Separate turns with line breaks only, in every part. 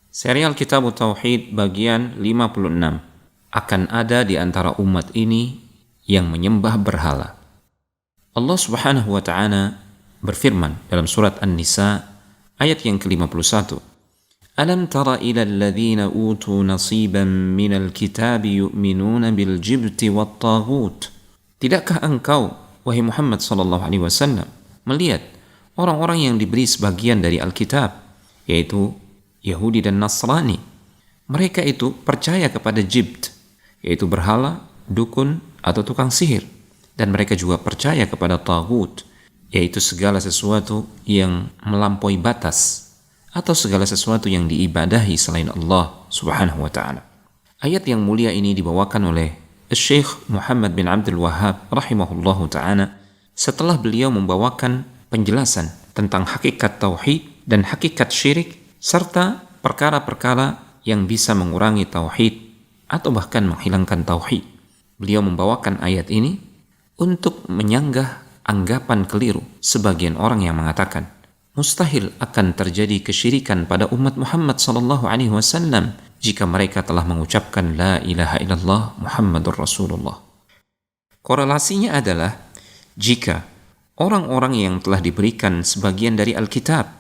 Serial Kitab Tauhid bagian 56. Akan ada di antara umat ini yang menyembah berhala. Allah Subhanahu wa ta'ala berfirman dalam surat An-Nisa ayat yang ke-51. Alam tara ila alladhina utu nasiban minal kitabi yu'minuna bil jibti wat taghut. Tidakkah engkau, wahai Muhammad sallallahu alaihi wasallam, melihat orang-orang yang diberi sebagian dari Alkitab, yaitu Yahudi dan Nasrani? Mereka itu percaya kepada jibt, yaitu berhala, dukun, atau tukang sihir. Dan mereka juga percaya kepada taghut, yaitu segala sesuatu yang melampaui batas, atau segala sesuatu yang diibadahi selain Allah Subhanahu wa ta'ala. Ayat yang mulia ini dibawakan oleh Syekh Muhammad bin Abdul Wahhab rahimahullahu ta'ala setelah beliau membawakan penjelasan tentang hakikat tauhid dan hakikat syirik, serta perkara-perkara yang bisa mengurangi tauhid atau bahkan menghilangkan tauhid. Beliau membawakan ayat ini untuk menyanggah anggapan keliru sebagian orang yang mengatakan mustahil akan terjadi kesyirikan pada umat Muhammad sallallahu alaihi wasallam jika mereka telah mengucapkan la ilaha illallah Muhammadur Rasulullah. Korelasinya adalah jika orang-orang yang telah diberikan sebagian dari Alkitab,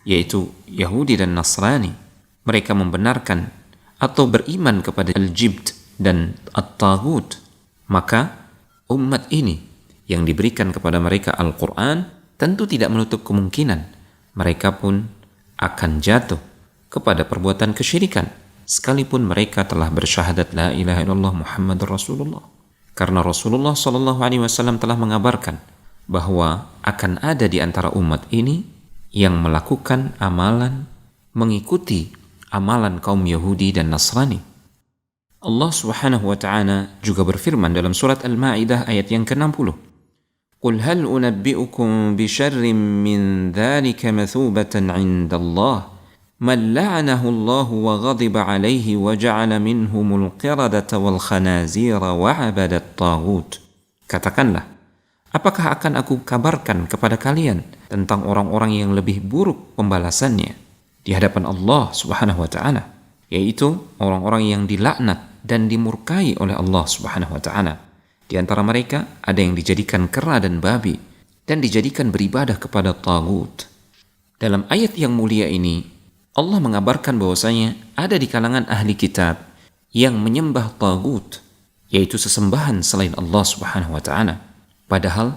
yaitu Yahudi dan Nasrani, mereka membenarkan atau beriman kepada al-jibt dan at-taghut, maka umat ini yang diberikan kepada mereka Al-Quran tentu tidak menutup kemungkinan mereka pun akan jatuh kepada perbuatan kesyirikan sekalipun mereka telah bersyahadat la ilaha illallah Muhammadur Rasulullah. Karena Rasulullah sallallahu alaihi wasallam telah mengabarkan bahwa akan ada di antara umat ini yang melakukan amalan mengikuti amalan kaum Yahudi dan Nasrani. Allah Subhanahu wa ta'ala juga berfirman dalam surat Al-Maidah ayat yang ke-60. Qul hal unabbi'ukum bi syarrin min dzalika mathubatan 'inda Allah man la'anahu Allah wa ghadiba 'alaihi wa ja'ala minhumul qiradata wal khanazira wa 'abada at-taghut. Katakanlah, apakah akan aku kabarkan kepada kalian tentang orang-orang yang lebih buruk pembalasannya di hadapan Allah Subhanahu wa ta'ala, yaitu orang-orang yang dilaknat dan dimurkai oleh Allah Subhanahu wa ta'ala. Di antara mereka ada yang dijadikan kera dan babi dan dijadikan beribadah kepada taghut. Dalam ayat yang mulia ini Allah mengabarkan bahwasanya ada di kalangan ahli kitab yang menyembah taghut, yaitu sesembahan selain Allah Subhanahu wa ta'ala. Padahal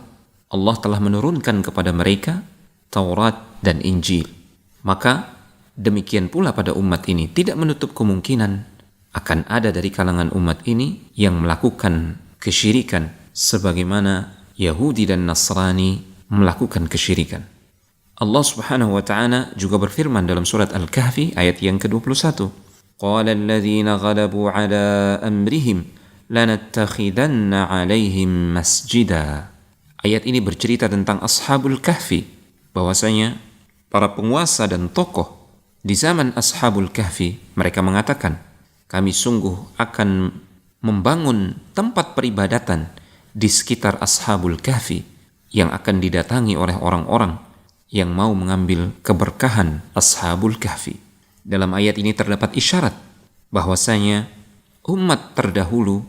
Allah telah menurunkan kepada mereka Taurat dan Injil. Maka demikian pula pada umat ini tidak menutup kemungkinan akan ada dari kalangan umat ini yang melakukan kesyirikan sebagaimana Yahudi dan Nasrani melakukan kesyirikan. Allah Subhanahu wa ta'ala juga berfirman dalam surat Al-Kahfi ayat yang ke-21. Qala alladhina ghalabu ala amrihim lanattakhidanna 'alaihim masjida. Ayat ini bercerita tentang Ashabul Kahfi, bahwasanya para penguasa dan tokoh di zaman Ashabul Kahfi mereka mengatakan, kami sungguh akan membangun tempat peribadatan di sekitar Ashabul Kahfi yang akan didatangi oleh orang-orang yang mau mengambil keberkahan Ashabul Kahfi. Dalam ayat ini terdapat isyarat bahwasanya umat terdahulu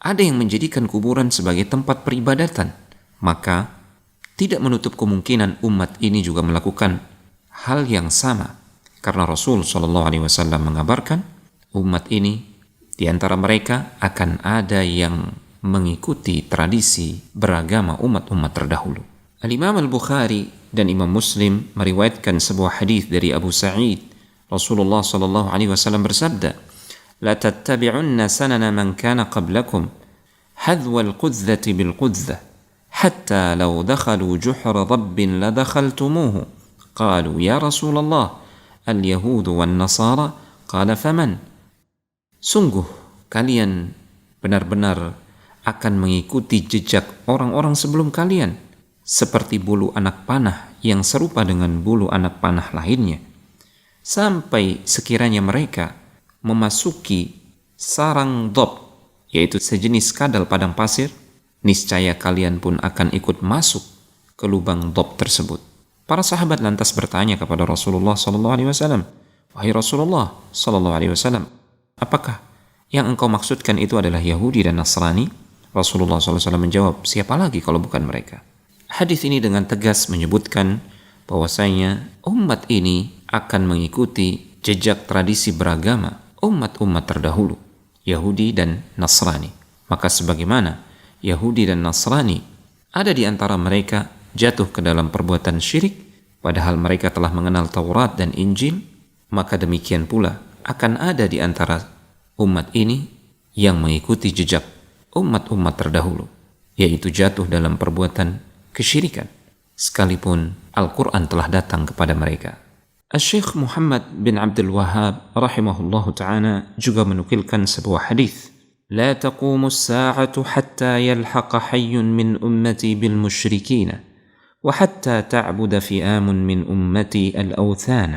ada yang menjadikan kuburan sebagai tempat peribadatan, maka tidak menutup kemungkinan umat ini juga melakukan hal yang sama, karena Rasul SAW mengabarkan umat ini di antara mereka akan ada yang mengikuti tradisi beragama umat-umat terdahulu. Al-Imam Al-Bukhari dan Imam Muslim meriwayatkan sebuah hadis dari Abu Sa'id. Rasulullah SAW bersabda, la tattabi'unna sanana man kana qablakum hadwa al-qudzati bil-qudzah hatta law dakhalu juhra rabbin la dakhaltumuhu. Qalu ya Rasulullah al-yahudu wan-nasara. Qala faman. Sungguh kalian benar-benar akan mengikuti jejak orang-orang sebelum kalian seperti bulu anak panah yang serupa dengan bulu anak panah lainnya, sampai sekiranya mereka memasuki sarang dob, yaitu sejenis kadal padang pasir, niscaya kalian pun akan ikut masuk ke lubang dob tersebut. Para sahabat lantas bertanya kepada Rasulullah SAW, Wahai Rasulullah sallallahu alaihi wasallam, apakah yang engkau maksudkan itu adalah Yahudi dan Nasrani? Rasulullah SAW menjawab, siapa lagi kalau bukan mereka? Hadis ini dengan tegas menyebutkan bahwasanya umat ini akan mengikuti jejak tradisi beragama umat-umat terdahulu, Yahudi dan Nasrani. Maka sebagaimana Yahudi dan Nasrani ada di antara mereka jatuh ke dalam perbuatan syirik, padahal mereka telah mengenal Taurat dan Injil, maka demikian pula akan ada di antara umat ini yang mengikuti jejak umat-umat terdahulu, yaitu jatuh dalam perbuatan kesyirikan, sekalipun Al-Quran telah datang kepada mereka. Syekh Muhammad bin Abdul Wahhab rahimahullahu ta'ala juga menukilkan sebuah hadis, لا تقوم الساعة حتى يلحق حي من أمتي بالمشركين وحتى تعبد فئام من أمتي الأوثان.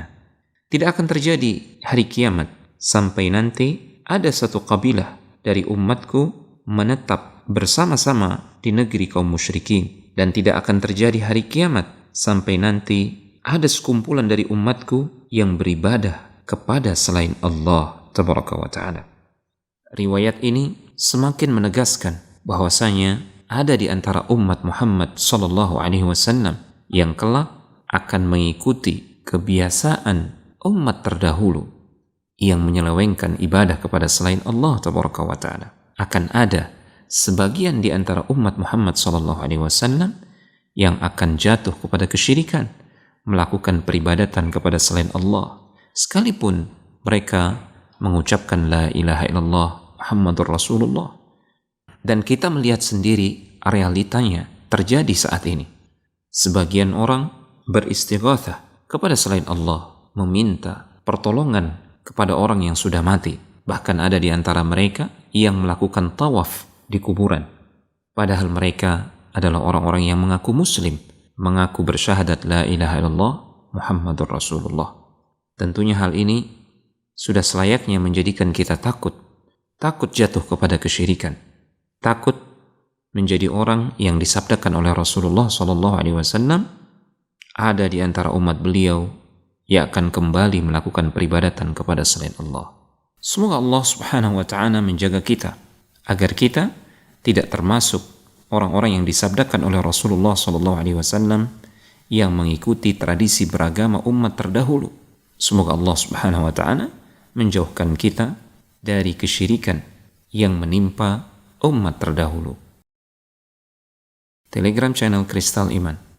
Tidak akan terjadi hari kiamat sampai nanti ada satu kabilah dari umatku menetap bersama-sama di negeri kaum musyrikin, dan tidak akan terjadi hari kiamat sampai nanti ada sekumpulan dari umatku yang beribadah kepada selain Allah tabaraka wa ta'ala. Riwayat ini semakin menegaskan bahwasanya ada di antara umat Muhammad sallallahu alaihi wasallam yang kelak akan mengikuti kebiasaan umat terdahulu yang menyelewengkan ibadah kepada selain Allah tabaraka wa ta'ala. Akan ada sebagian di antara umat Muhammad sallallahu alaihi wasallam yang akan jatuh kepada kesyirikan, melakukan peribadatan kepada selain Allah, sekalipun mereka mengucapkan la ilaha illallah Muhammadur Rasulullah. Dan kita melihat sendiri realitanya terjadi saat ini. Sebagian orang beristighatsah kepada selain Allah, meminta pertolongan kepada orang yang sudah mati. Bahkan ada di antara mereka yang melakukan tawaf di kuburan. Padahal mereka adalah orang-orang yang mengaku muslim, mengaku bersyahadat la ilaha illallah Muhammadur Rasulullah. Tentunya hal ini sudah selayaknya menjadikan kita takut jatuh kepada kesyirikan, takut menjadi orang yang disabdakan oleh Rasulullah SAW ada di antara umat beliau yang akan kembali melakukan peribadatan kepada selain Allah. Semoga Allah Subhanahu wa ta'ala menjaga kita agar kita tidak termasuk orang-orang yang disabdakan oleh Rasulullah SAW yang mengikuti tradisi beragama umat terdahulu. Semoga Allah Subhanahu wa ta'ala menjauhkan kita dari kesyirikan yang menimpa umat terdahulu. Telegram channel Kristal Iman.